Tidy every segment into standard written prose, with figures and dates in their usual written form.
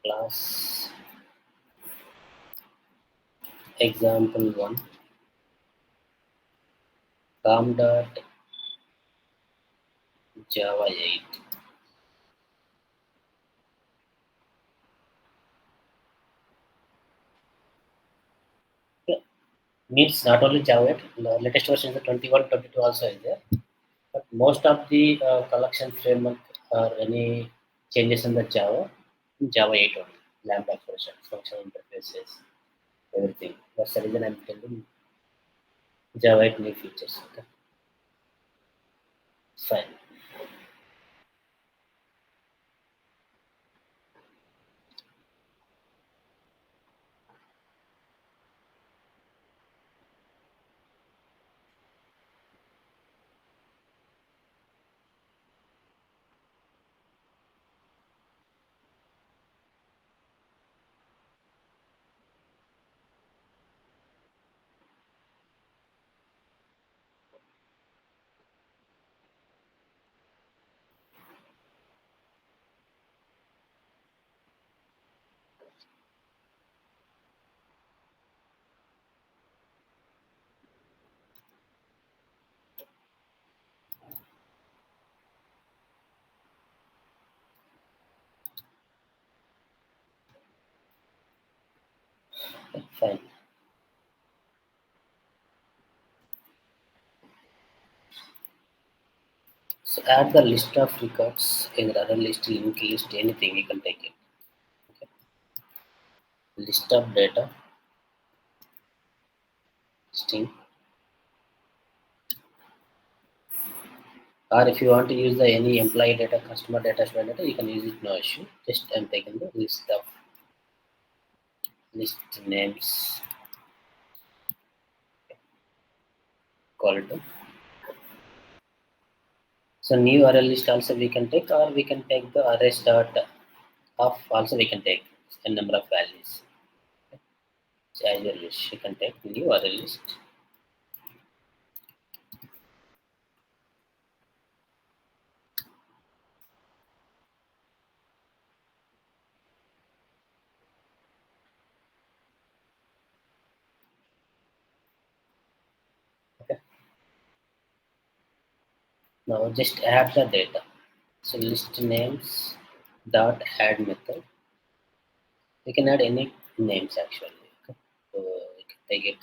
class example 1 com.java 8 means not only Java 8, the latest version is the 21, 22 also is there. But most of the collection framework or any changes in the Java 8 only. Lambda functions, functional interfaces, everything. That's the reason I'm telling Java 8 new features. Okay, fine. Fine. So add the list of records in the other list, linked list, anything you can take it. Okay. List of data, string, or if you want to use the any employee data, customer data, student data, you can use it, no issue. Just I'm taking the list of list names equal to. So new array list also we can take, or we can take the array start of also we can take a number of values. So as your wish, you can take new array list. Okay. Now just add the data. So list names dot add method. You can add any names actually. Okay. So you can take it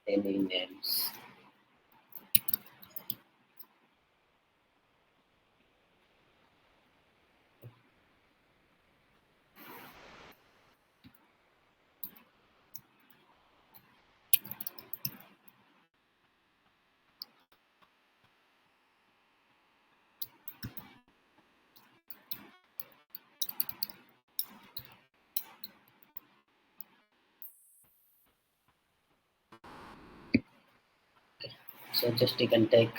any names. So just you can take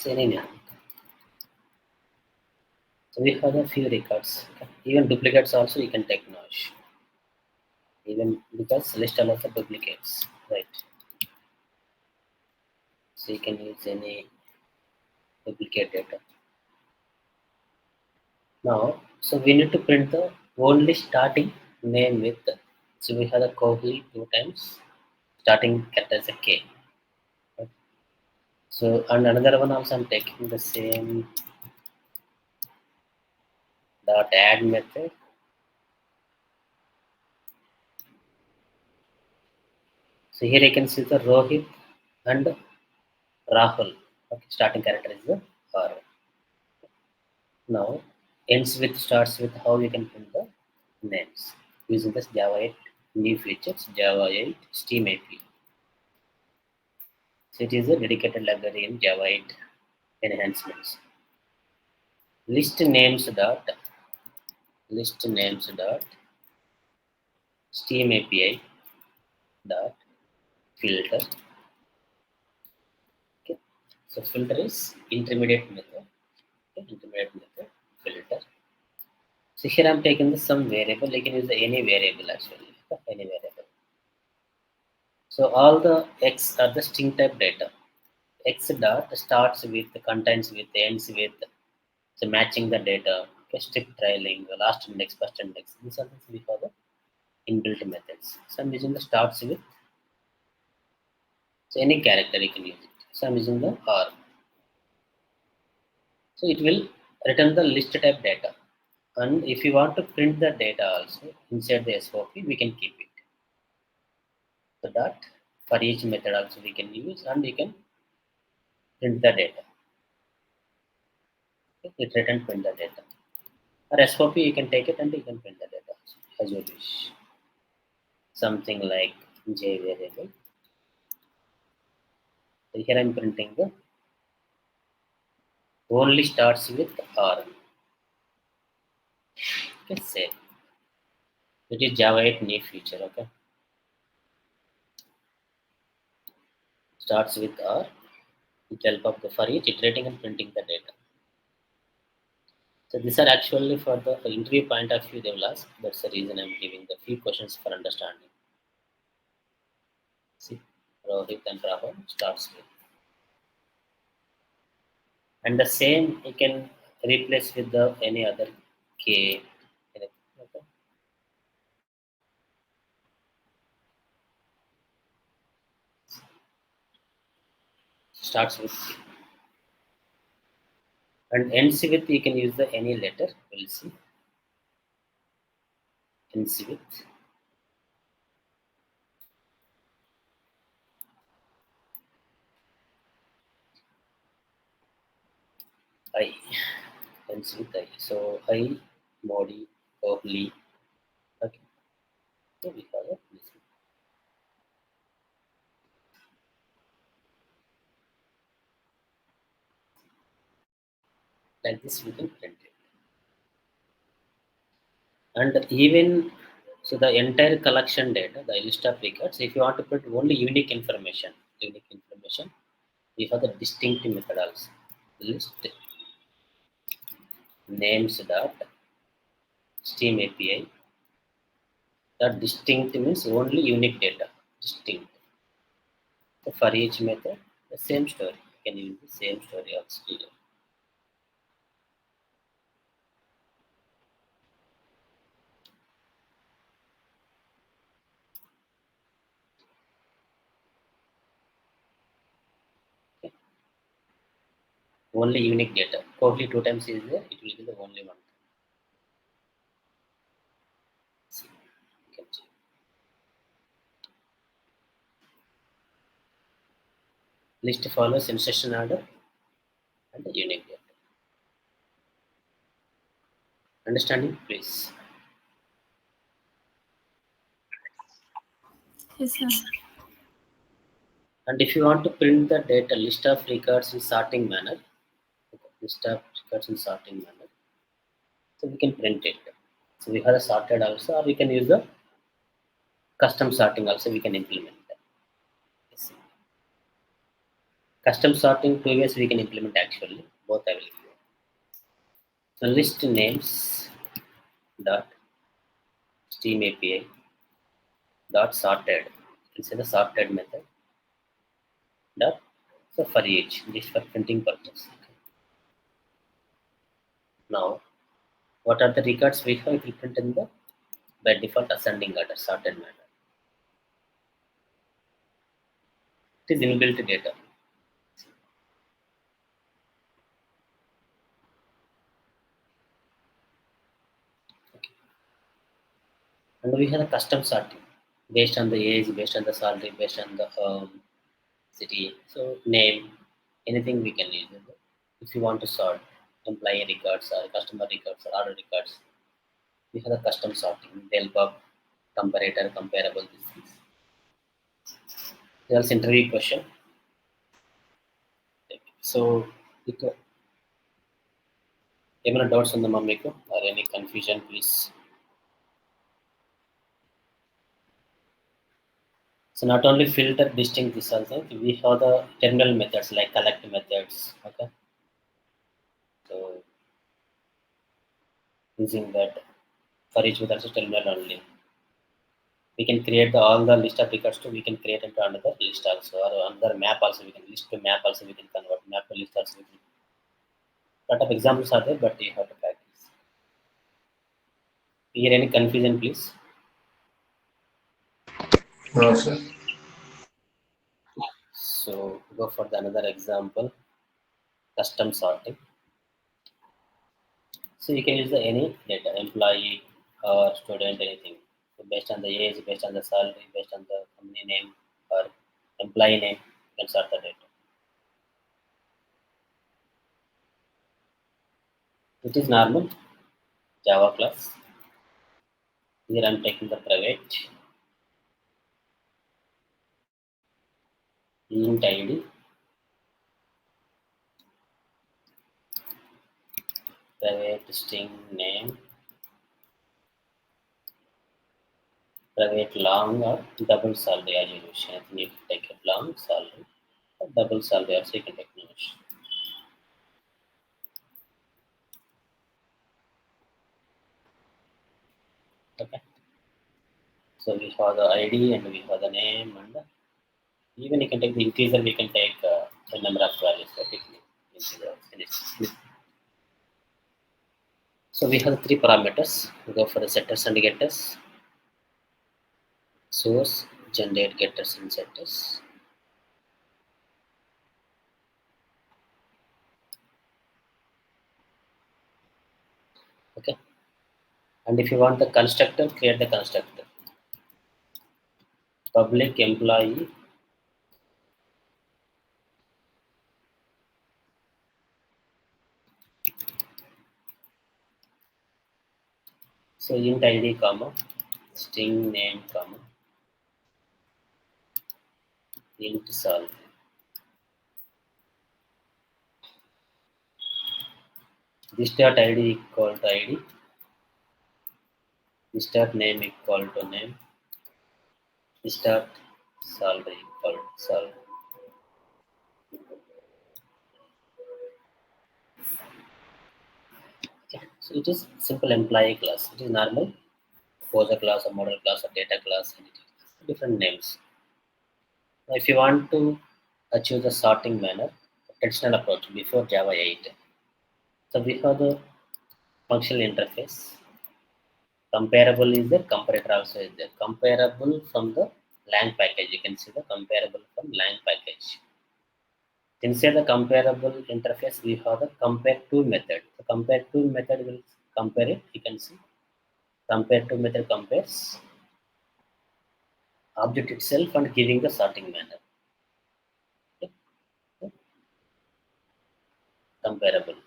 any name. So we have a few records. Okay. Even duplicates also you can take no issue. Even because list allows the duplicates, right? So you can use any duplicate data. Now, so we need to print the only starting name with. So we have the Kohli two times, starting character as a K. Right? So and another one also I'm taking the same dot add method. So here you can see the Rohit and Rahul. Okay, starting character is the R. Now ends with starts with how you can print the names using this Java 8 new features Java 8 Steam API. So it is a dedicated library in Java 8 enhancements. List names dot list names dot Steam API dot filter. Okay. So filter is intermediate method. Okay. Intermediate method filter. So here I'm taking the some variable. You can use the any variable actually. Okay. Any variable. So all the X are the string type data. X dot starts with, contains with, ends with. So matching the data. Okay. Strip trailing, the last index, first index. These are the we call the inbuilt methods. So I'm using the starts with. So any character you can use it. So I'm using the R. So it will return the list type data. And if you want to print the data also inside the SOP, we can keep it. So that for each method also we can use and we can print the data. Okay, it return print the data. Or SOP you can take it and you can print the data also, as you wish. Something like J variable. So here I'm printing the only starts with R. Okay, save. It is Java 8 new feature. Okay, starts with R. With help of the for each iterating and printing the data. So these are actually for the interview point of view they will ask. That's the reason I'm giving the few questions for understanding. See, Rohit and Rahul starts with. And the same you can replace with the any other K. Okay. Starts with K. And ends with you can use the any letter. We'll see. Ends with I. Ends with I. So I, Modi, Kohli. Okay. So we have it. Like this we can print it. And even so the entire collection data, the list of records, if you want to put only unique information, we have the distinct method also. List names dot Steam API. That distinct means only unique data. Distinct. So for each method, the same story. You can use the same story also here. Okay. Only unique data. Probably two times is there, it will be the only one. See, you can see. List follows insertion order and the unique data. Understanding, please. Yes, sir. And if you want to print the data list of records in sorting manner, okay, list of records in sorting manner, so we can print it. So we have a sorted also, or we can use the custom sorting also. We can implement that. Yes. Custom sorting two ways we can implement actually. Both I will give you. So list names dot Steam API dot sorted. It's the sorted method dot so for each. This for printing purpose. Okay. Now what are the records we have? It will print in the by default ascending order, sorted manner. It is inbuilt data. Okay. And we have a custom sorting based on the age, based on the salary, based on the city. So name, anything we can use. If you want to sort employee records or customer records or order records, we have a custom sorting. Help of comparator, comparable these things. There's interview question. So ఏమైనా doubts ఉందమ్మా మీకు or any confusion please? So not only filter distinct this also, we have the terminal methods like collect methods. Okay, so using that for each method also terminal only. We can create all the list of records to we can create into another list also or another map also we can list to map also we can convert map to list also we can. Lot of examples are there, but you have to practice. Here any confusion please? No, sir. So go for the another example, custom sorting. So you can use the any data, employee or student, anything. So based on the age, based on the salary, based on the company name or employee name, you can sort the data. It is normal Java class. Here I'm taking the private int ID, private string name, private long or double salary as you wish. I think you can take a long salary or double salary also you can take no issue. Okay. So we have the ID and we have the name and even you can take the integer, we can take the number of values that it integer finish. So we have three parameters. We go for the setters and getters, source, generate getters and setters. Okay. And if you want the constructor, create the constructor. Public employee so int id comma string name comma int solve. This dot id equal to id. This dot name equal to name. This dot solve equal to solve. Okay. So it is simple employee class. It is normal poser class or model class or data class. And it is different names. Now, if you want to achieve the sorting manner, traditional approach before Java 8. So we have the functional interface. Comparable is there, comparator also is there. Comparable from the lang package. You can see the comparable from lang package. Inside the comparable interface, we have the compare to method. The compare to method will compare it. You can see compare to method compares object itself and giving the sorting manner. Okay. Comparable.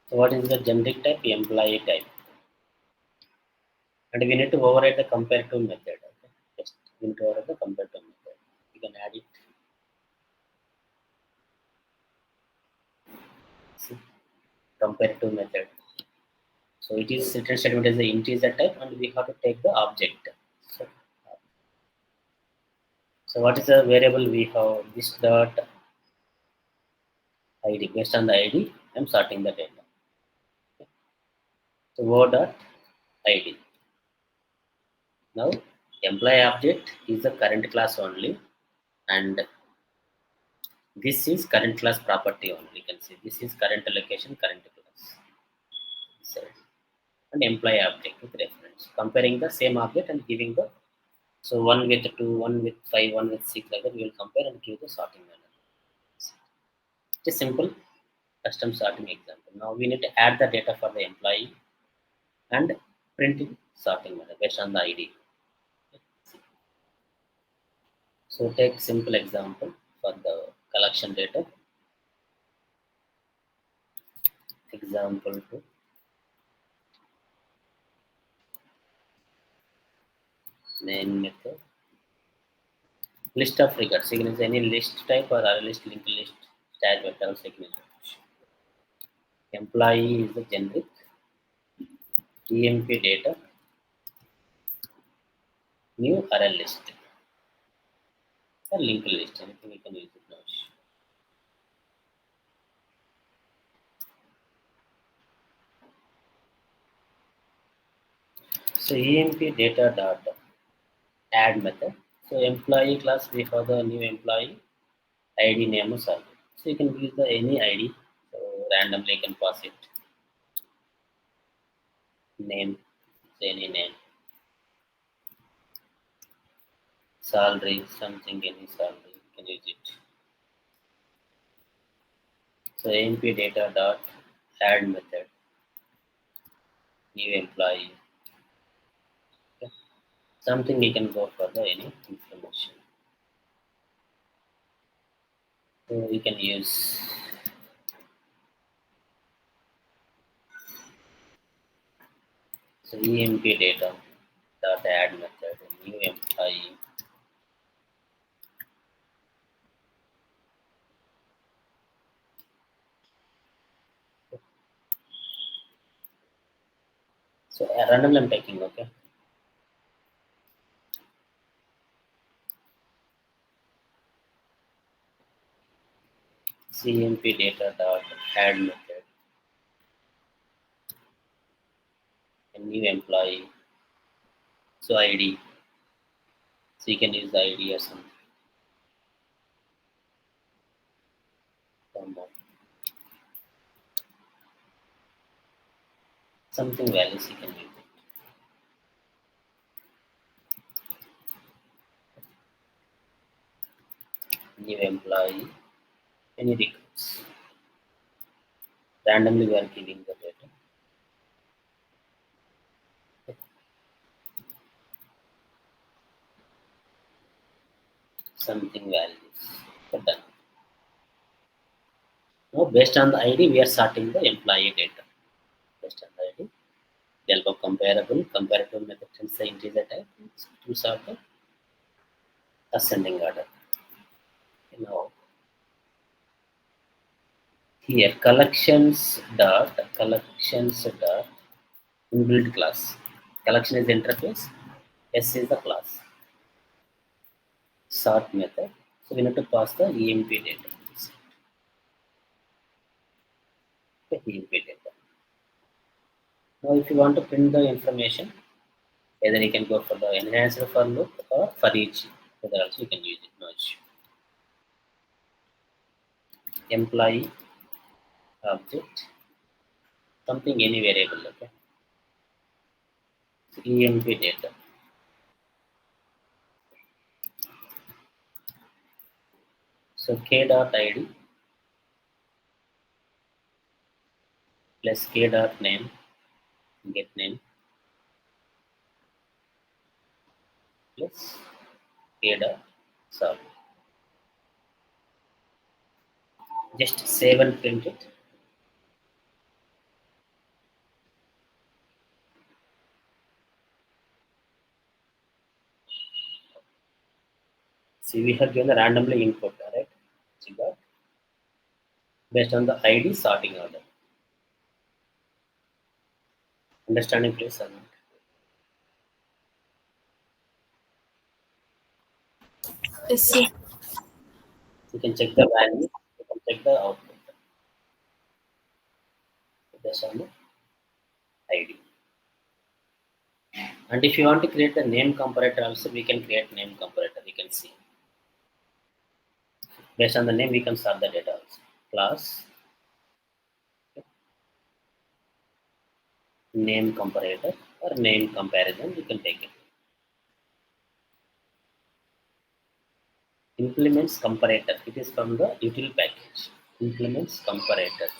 So what is the generic type? Employee type. And we need to override the compare to method. Okay. Just we need to override the compare to method. You can add it. See, compare to method. So it is return statement as the integer type, and we have to take the object. So what is the variable we have? This dot id. Based on the id, I'm sorting the data. So o dot id. Now employee object is the current class only, and this is current class property only. You can see this is current allocation, current class. So, and employee object with reference. Comparing the same object and giving the so one with two, one with five, one with six, like that we will compare and give the sorting manner. It is simple custom sorting example. Now we need to add the data for the employee and printing sorting manner based on the ID. So take simple example for the collection data. Example to main method. List of records. You can use any list type or a list linked list Tag vector also you can use. Employee is the generic. EMP data, new array list, or linked list. Anything you can use it now. So EMP data dot add method. So employee class we have the new employee ID name or salary. So you can use the any ID. So randomly you can pass it name, say any name, salary, something any salary. You can use it. So EMP data dot add method, new employee. Okay. Something you can go for the any information. So you can use so EMP data dot add method, new employee. So randomly I'm taking, okay. CMP data dot add method, a new employee. So ID. So you can use the ID or something. Something values you can use it. New employee, any records. Randomly we are giving the data. Something values. So done. Now based on the ID, we are sorting the employee data. Based on the ID, they'll go comparable, comparative method and say integer type to sort the ascending order. Now here collections dot inbuilt class. Collection is the interface, S is the class. Sort method. So we need to pass the EMP data. The EMP data. Now if you want to print the information, either you can go for the enhanced for loop or for each. Whether also you can use it. No issue. Employee object, something any variable, okay. So EMP data. So k dot id plus k dot name, get name plus k dot solve. Just save and print it. See, we have given the randomly input, right? See that based on the ID sorting order. Understanding, please, or not? Yes, sir. You can check the value, you can check the output based on the ID. And if you want to create the name comparator also, we can create name comparator. You can see. Based on the name, we can sort the data also. Class, name comparator or name comparison, you can take it. Implements comparator, it is from the util package. Implements comparator.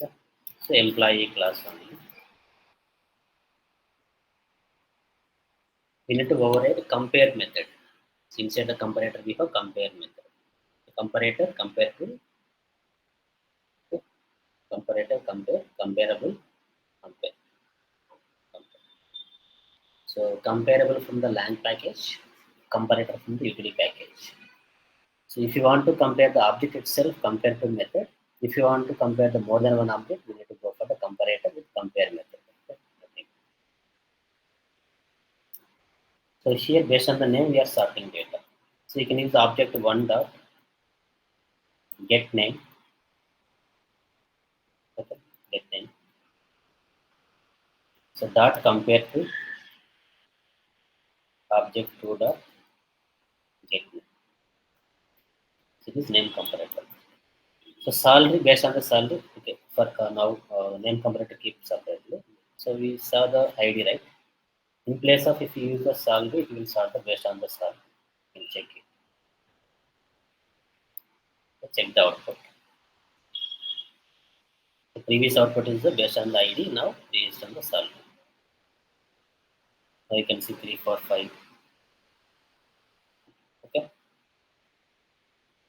Okay. So employee class only. We need to override compare method. So inside the comparator, we have compare method. The comparator compare to comparator compare, comparable, compare, compare. So comparable from the lang package, comparator from the utility package. So if you want to compare the object itself, compare to method. If you want to compare the more than one object, we need to go for the comparator with compare method. Okay. So here, based on the name, we are sorting data. So you can use the object one dot get name. Okay, get name. So dot compare to object two dot get name. So this name comparator. So salary based on the salary. Okay, for now name comparator keep separately. So we saw the ID, right? In place of if you use the salary, it will sort the based on the salary. You can check it. So check the output. The previous output is the based on the ID. Now based on the salary. Now you can see 3, 4, 5. Okay,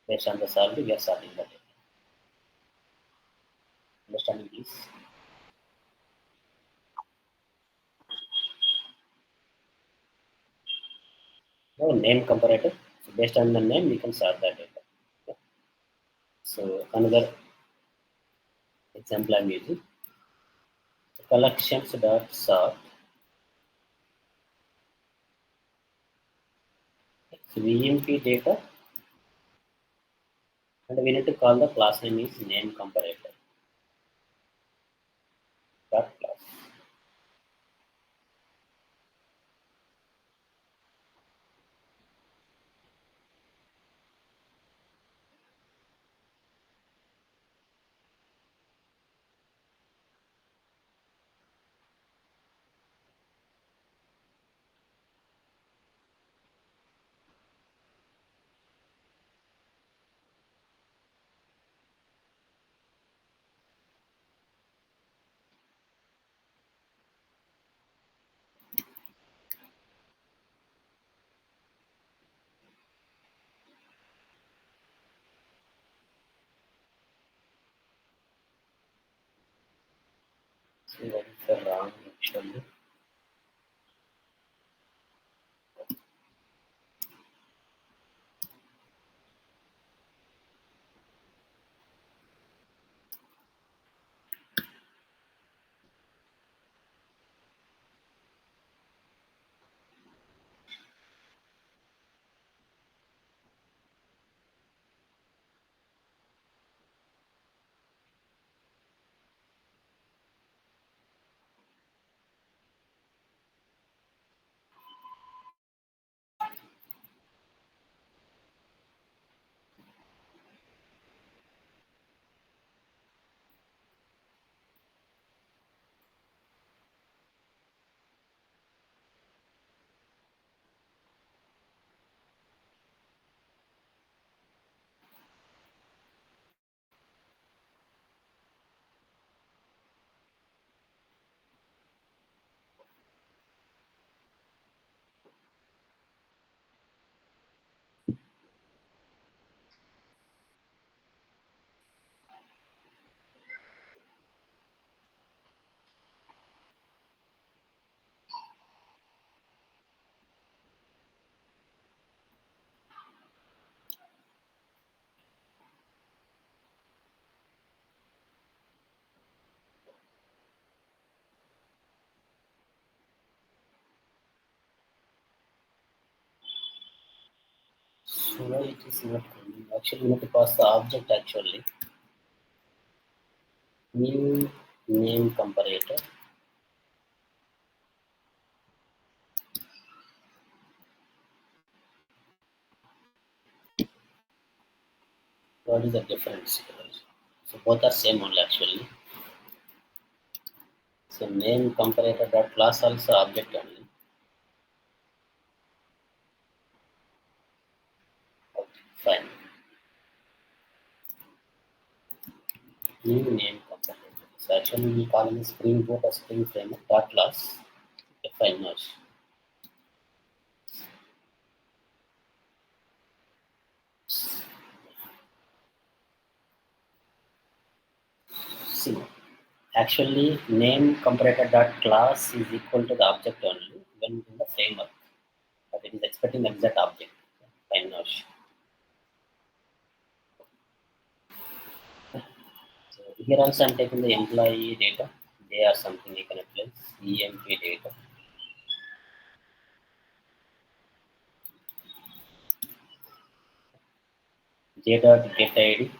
based on the salary, we are sorting the data. Understanding this? Now name comparator. So based on the name, we can sort the data. Okay. So another example I'm using collections dot sort. So VMP data, and we need to call the class name is name comparator dot class. So what is the wrong actually? So why it is not coming? Actually, we need to pass the object actually. New name comparator. What is the difference? So both are same only actually. So name comparator dot class also object only. Okay, fine. New name comparator. So actually we call it Springboard or Spring Framework dot class. Okay, fine now. See, actually name comparator dot class is equal to the object only when in the framework, but it is expecting the exact object. Fine now. Here also I'm taking the employee data. They are something you can apply. EMP data. J dot get ID.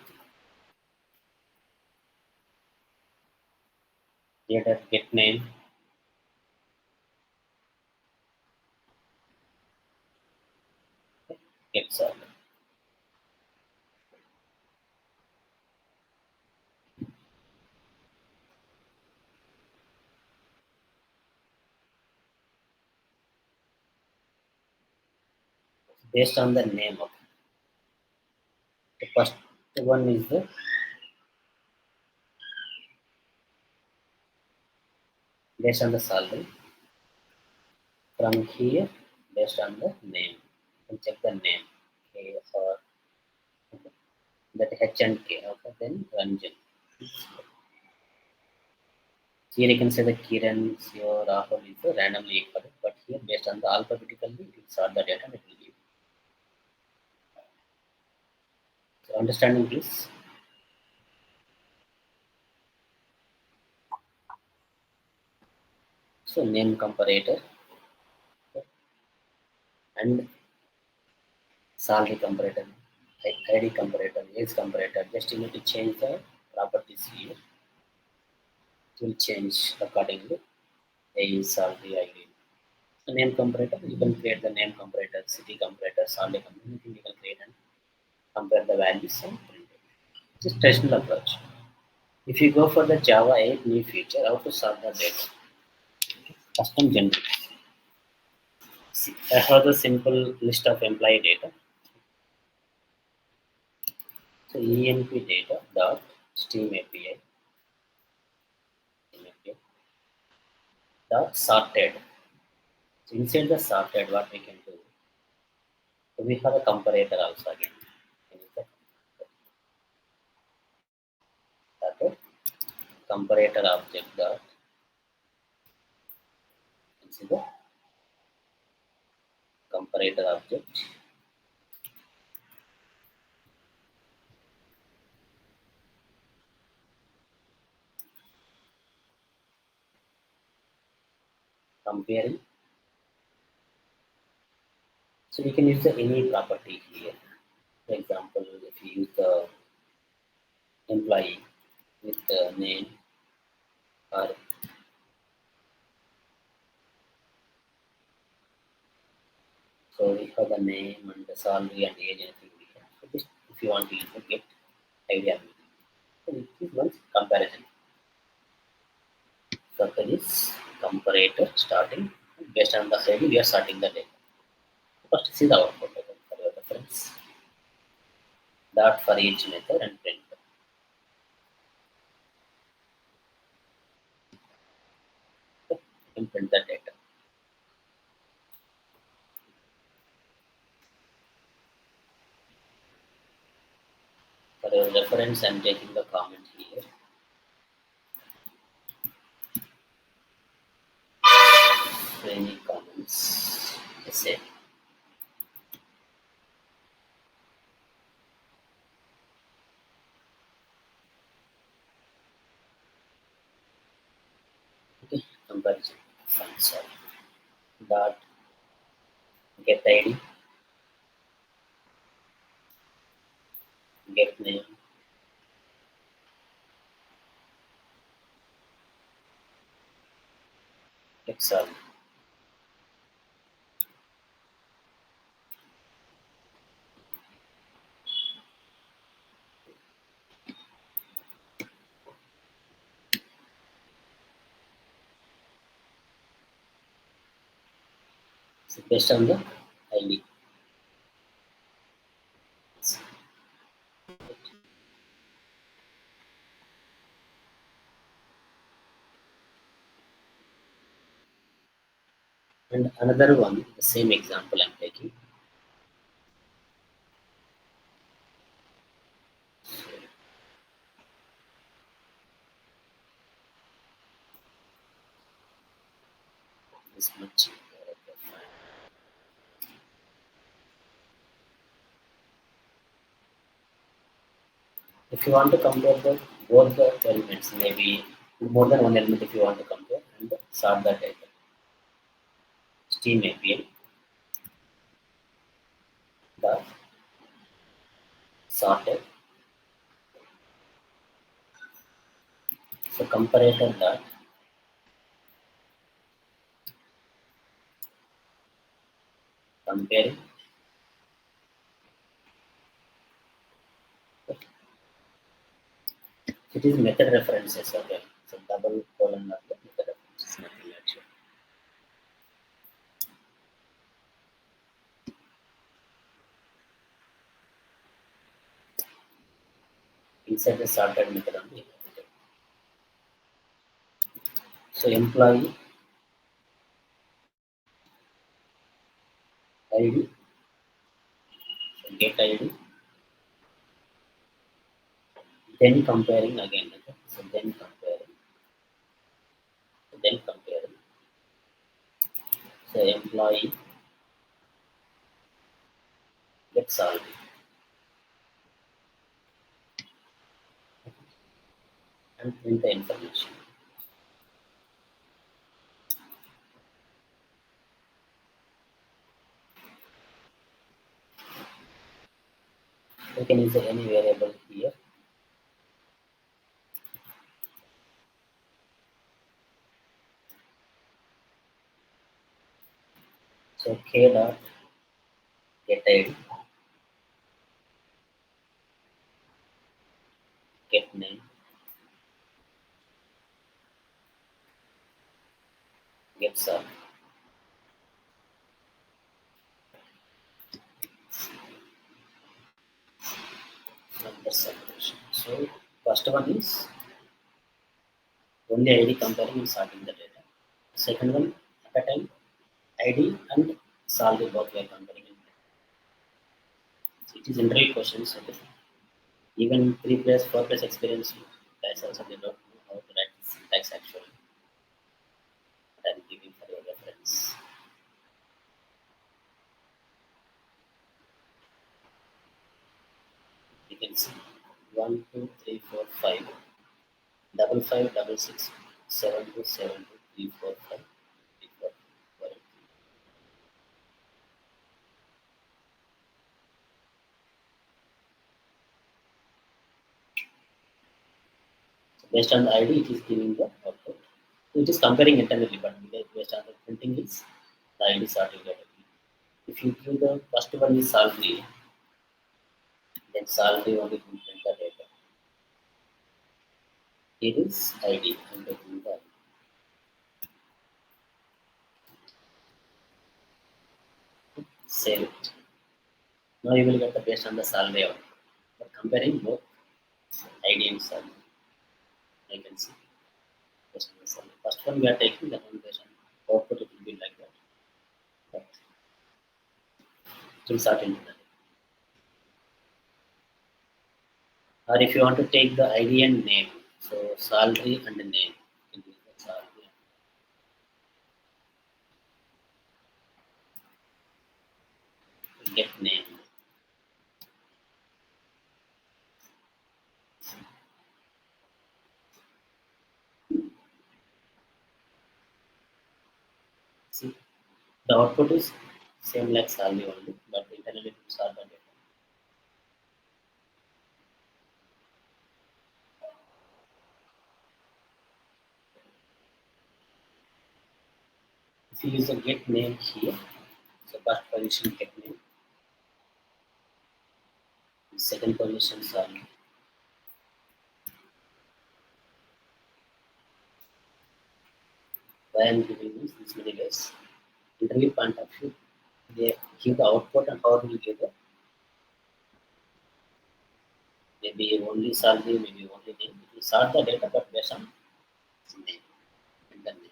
J dot get name. Get server. Based on the name of the first one is the based on the salary. From here, based on the name, you can check the name. K or that H and K. Okay, then Ranjan. Here you can say the Kiran, your Rahul is randomly equal, but here based on the alphabetically, it will sort the data and it will give. So understanding this. So name comparator and salary comparator, ID comparator, age comparator. Just you need to change the properties here. It will change accordingly. Age, salary, ID. The name comparator, you can create the name comparator, city comparator, salary comparator. Anything you can create and compare the values and print it. Just traditional approach. If you go for the Java 8 new feature, how to sort the data? Custom generate. See, I have the simple list of employee data. So EMP data dot Steam API, dot sorted. So inside the sorted, what we can do? So we have a comparator also again. Sorted comparator object dot consider comparator object comparing. So we can use the any property here. For example, if you use the employee with the name or so we have the name and the salary and age anything we have. So just if you want to use the get idea. So it is one comparison. Circle is comparator starting based on the ID we are sorting the data. First see the output for your reference. Dot for each method and print. Okay, you can print the data. For your reference, I'm taking the comment here. So any comments? Say. Okay, comparison. Fine, sorry. Dot get ID, get name, Excel. So based on the ID. And another one, the same example I'm taking. This much. Okay, fine. If you want to compare the both the elements, maybe more than one element if you want to compare, and sort that data. Steam API, the sorted. So comparator dot comparing. It is method references, okay. So double colon of the method references, nothing actually. Inside the sorted method only. So employee ID, so get ID, then comparing again. Okay? So then comparing. So employee get salary and print the information. You can use any variable here. So k dot get ID, get name, get salary. Number separation. So first one is only ID comparing and sorting the data. Second one, at a time, ID and salary both we are comparing. So it is general questions. Okay. Even 3 plus 4 plus experience guys also they don't know how to write syntax actually. But I'm giving for your reference. You can see 1, 2, 3, 4, 5, double 5, double 6, 7, 2, 7, 2, 3, 4, 5, 3, 4, 4. So based on the ID, it is giving the output. So it is comparing internally, but based on the printing is the ID sorting data. If you do the first one is salary, then salary only will print the data. Here is ID and the save it. Now you will get the based on the salary output. But comparing both ID and salary, I can see based on the salary. First one we are taking, that one based on output it will be like that. But it will start into that. Or if you want to take the ID and name, so salary and the name, you can use the salary. Get name. See, the output is same like salary only, but internally it will sort the data. If you use a get name here, so first position get name, second position salary. Why I am giving this many ways. Interview point of view, they give the output and how will give the maybe only salary, maybe only name. It will sort the data but based on name and the name.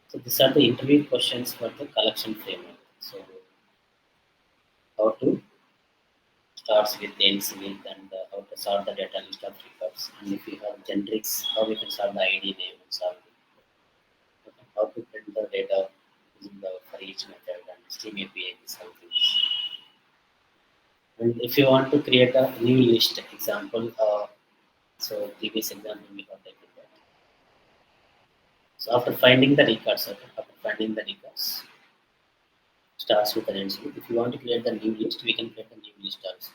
So these are the interview questions for the collection framework. So how to starts with, ends with, and how to sort the data list of records. And if you have generics, how we can sort the ID name and sort how to print the data using the for each method and Steam API is how things. And if you want to create a new list example, so previous example we have taken that. So after finding the records, starts with an ends with. If you want to create the new list, we can create a new list also.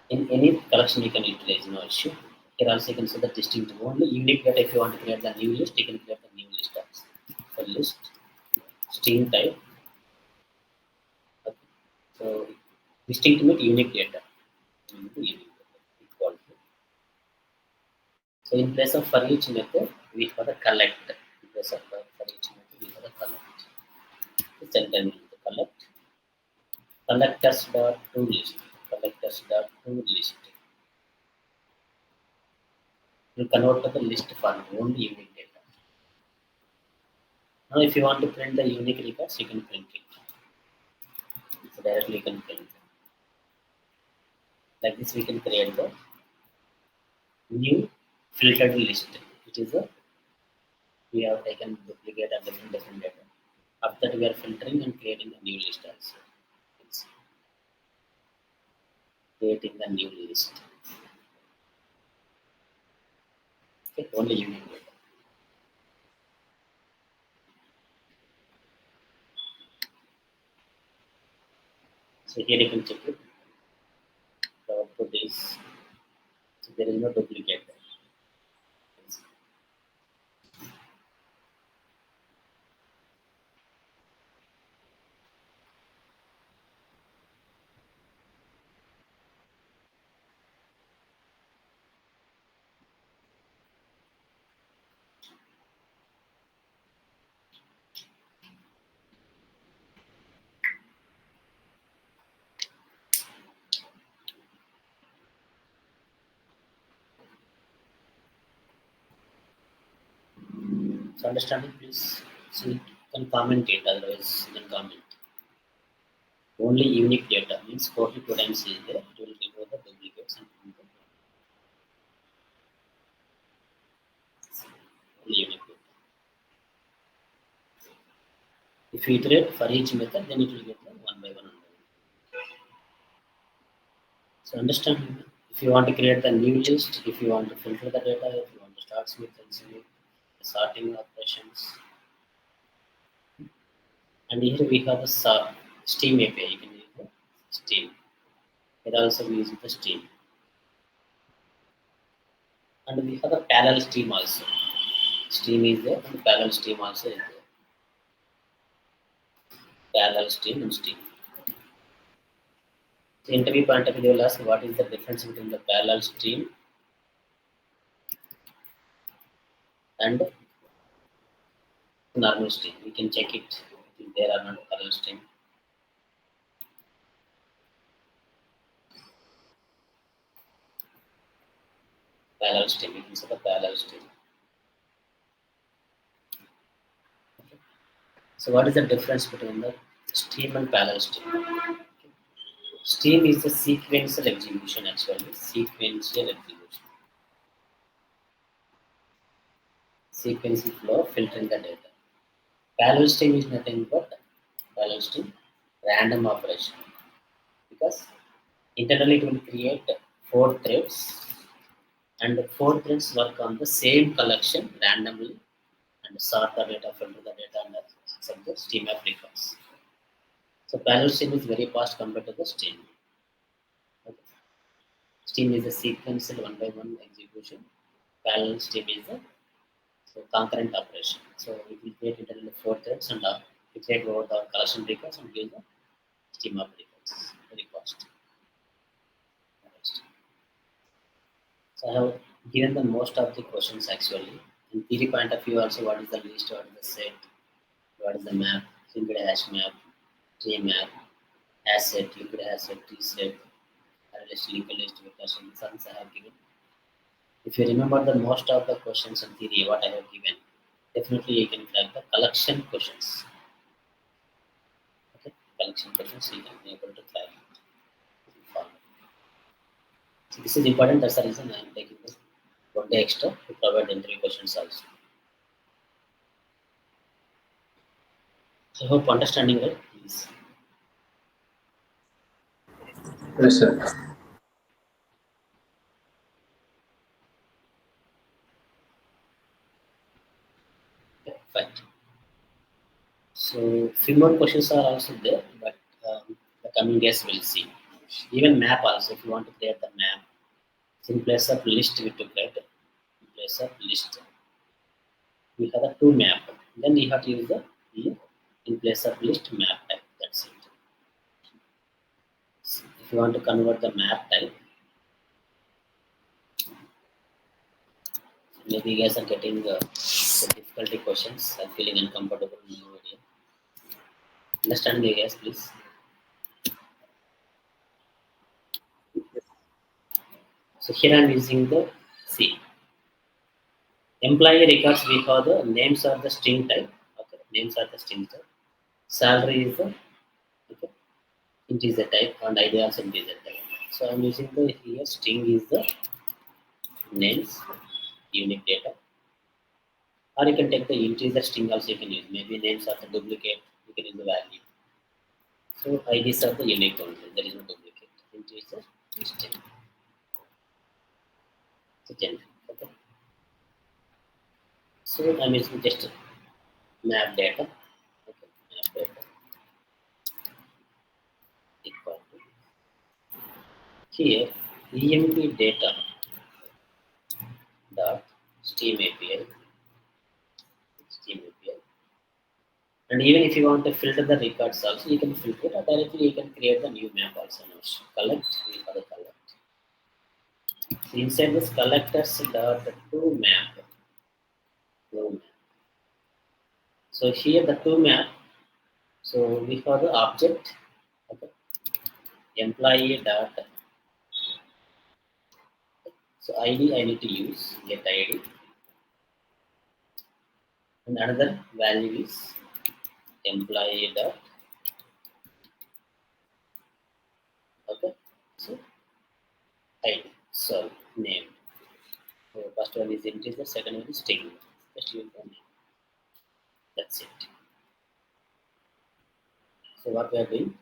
In any collection you can utilize, no issue. Here also you can see the distinct only unique data. If you want to create the new list, you can create the new list also. For list, string type. Okay. So distinct means unique data. Unique data equal to. So in place of for each method, we have the collect. In place of for each method, we have the collect. Send them the collect. Collectors dot to list. Collectors dot to list. You convert to the list form only unique data. Now, if you want to print the unique records, you can print it. So directly you can print. Like this, we can create the new filtered list, which is a we have taken duplicate of different data. After that, we are filtering and creating a new list also. It's creating the new list. Okay, only unique data. So here you can check it. The output is so there is no duplicate. So understanding, please. So you can comment it, otherwise you can comment. Only unique data means 42 times is there. It will remove the duplicates and print the only unique data. If you iterate for each method, then it will get the one by one. So understand, if you want to create the new list, if you want to filter the data, if you want to start with and see the sorting operations. And here we have the Steam API. You can use the Steam. Here also we use the Steam. And we have the parallel Steam also. Steam is there and parallel Steam also is there. Parallel Steam and Steam. So interview point of view, they will ask what is the difference between the parallel stream and normal stream. We can check it if there are not parallel stream. Parallel stream, we can see the parallel stream. Okay. So what is the difference between the stream and parallel stream? Stream is the sequential execution actually. Sequential execution. Sequential flow filtering the data. Parallel stream is nothing but parallel stream random operation. Because internally it will create 4 threads and the 4 threads work on the same collection randomly and sort the data, filter the data, and accept the stream of records. So parallel stream is very fast compared to the stream. Okay. Stream is a sequential one by one execution. Parallel stream is a so concurrent operation. So it will create internally 4 threads and iterate over the collection records and give the stream of records. Very fast. So I have given the most of the questions actually. In theory point of view also, what is the list, what is the set, what is the map, linked hash map, tree map, asset, linked asset, tree set, list, linked list, vector solutions I have given. If you remember the most of the questions in theory, what I have given, definitely you can crack the collection questions. Okay, collection questions you can be able to crack. So this is important. That's the reason I am taking this 1 day extra to provide interview questions also. I hope understanding right, please. Yes, sir. Okay, fine. So few more questions are also there, but the coming days we'll see. Even map also, if you want to create the map, in place of list we to create in place of list. We have a two map. Then we have to use the here in place of list map type. That's it. If you want to convert the map type, maybe you guys are getting the difficulty questions. I'm feeling uncomfortable in your area. Understand me, guys, please. So here I'm using the C. Employee records we have the names of the string type. Okay, names are the string type. Salary is the okay, integer type and ID also integer type. So I'm using the here string is the names, unique data. Or you can take the integer string also you can use. Maybe names are the duplicate, you can use the value. So IDs are the unique only, there is no duplicate. Integer string. So gen. Okay. So I'm using just map data. Okay, map data equal to here EMP data dot Steam API. Steam API. And even if you want to filter the records also, you can filter it or directly you can create the new map also. Now, collect, we have the collect. So inside this collectors dot to map. To map. So here the to map. So we have the object, okay, employee dot. So ID I need to use get ID, and another value is employee dot. Okay, so ID. So name. So first one is integer, second one is string. Just use the name. That's it. So what we are doing?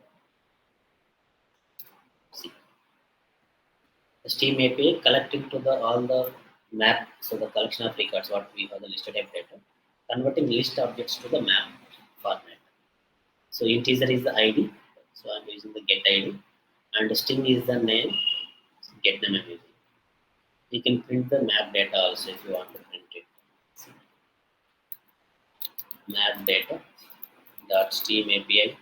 See, the Steam API collecting to the all the map, so the collection of records, what we have the listed type data, converting list objects to the map format. So integer is the ID, so I'm using the get ID, and string is the name, get name I'm using. You can print the map data also if you want to print it. See, map data dot Steam API.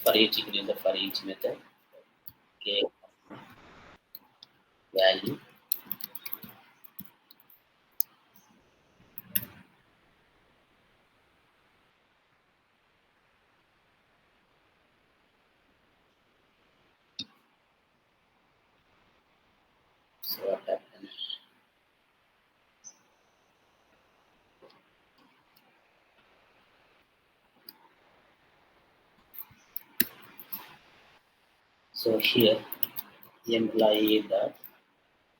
For each you can use the for each method. Okay, value. So what happens? So here employee dot,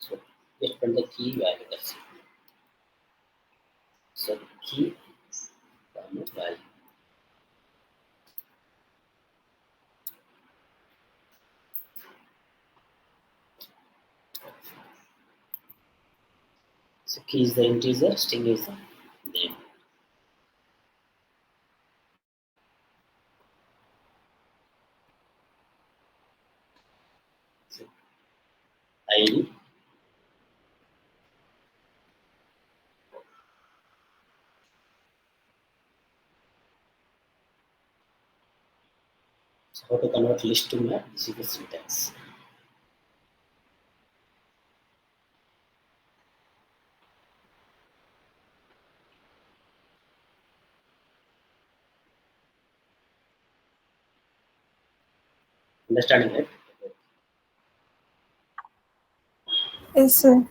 so just print the key value, that's it. So key comma value. So key is the integer, string is the name. So ID. So how to convert list to map? This is the syntax. Understanding it? Yes, sir.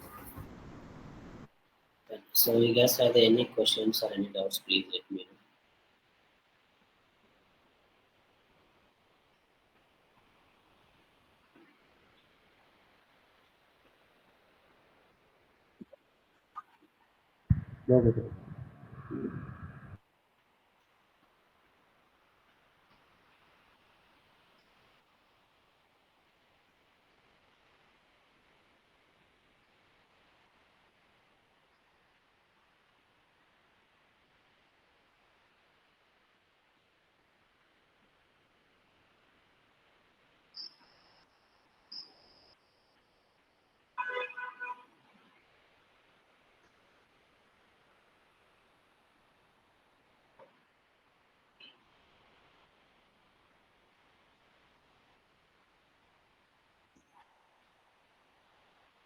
So So you guys have any questions or any doubts, please let me know. No, no, no.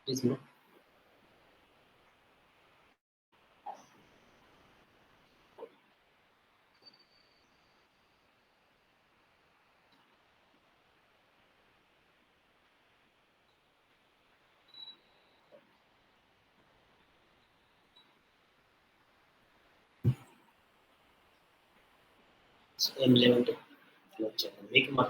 Please no. So, I'm leaving to.